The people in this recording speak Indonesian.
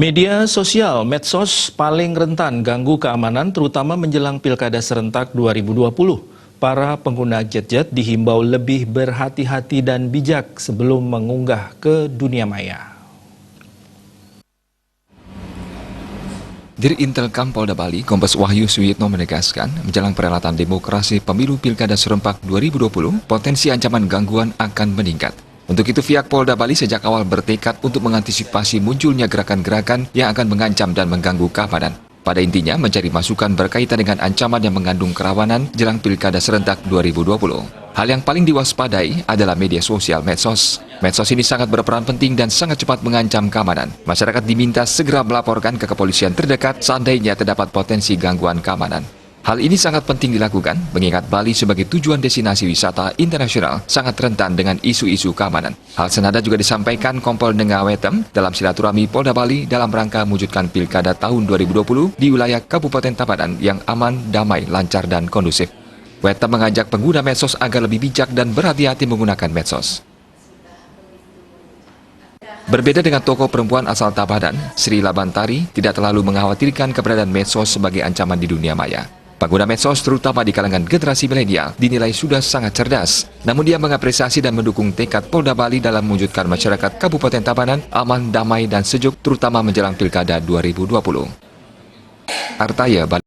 Media sosial, medsos paling rentan ganggu keamanan terutama menjelang Pilkada serentak 2020. Para pengguna jet-jet dihimbau lebih berhati-hati dan bijak sebelum mengunggah ke dunia maya. Dirintelkam Polda Bali, Kombes Wahyu Suyitno menegaskan, menjelang perhelatan demokrasi pemilu Pilkada serentak 2020, potensi ancaman gangguan akan meningkat. Untuk itu pihak Polda Bali sejak awal bertekad untuk mengantisipasi munculnya gerakan-gerakan yang akan mengancam dan mengganggu keamanan. Pada intinya mencari masukan berkaitan dengan ancaman yang mengandung kerawanan jelang Pilkada serentak 2020. Hal yang paling diwaspadai adalah media sosial medsos. Medsos ini sangat berperan penting dan sangat cepat mengancam keamanan. Masyarakat diminta segera melaporkan ke kepolisian terdekat seandainya terdapat potensi gangguan keamanan. Hal ini sangat penting dilakukan, mengingat Bali sebagai tujuan destinasi wisata internasional sangat rentan dengan isu-isu keamanan. Hal senada juga disampaikan Kompol Nengawetem dalam silaturahmi Polda Bali dalam rangka mewujudkan Pilkada tahun 2020 di wilayah Kabupaten Tabanan yang aman, damai, lancar, dan kondusif. Wetem mengajak pengguna medsos agar lebih bijak dan berhati-hati menggunakan medsos. Berbeda dengan tokoh perempuan asal Tabanan, Sri Labantari tidak terlalu mengkhawatirkan keberadaan medsos sebagai ancaman di dunia maya. Pengguna medsos terutama di kalangan generasi milenial dinilai sudah sangat cerdas. Namun dia mengapresiasi dan mendukung tekad Polda Bali dalam mewujudkan masyarakat Kabupaten Tabanan aman, damai, dan sejuk terutama menjelang Pilkada 2020. Artaya Bali.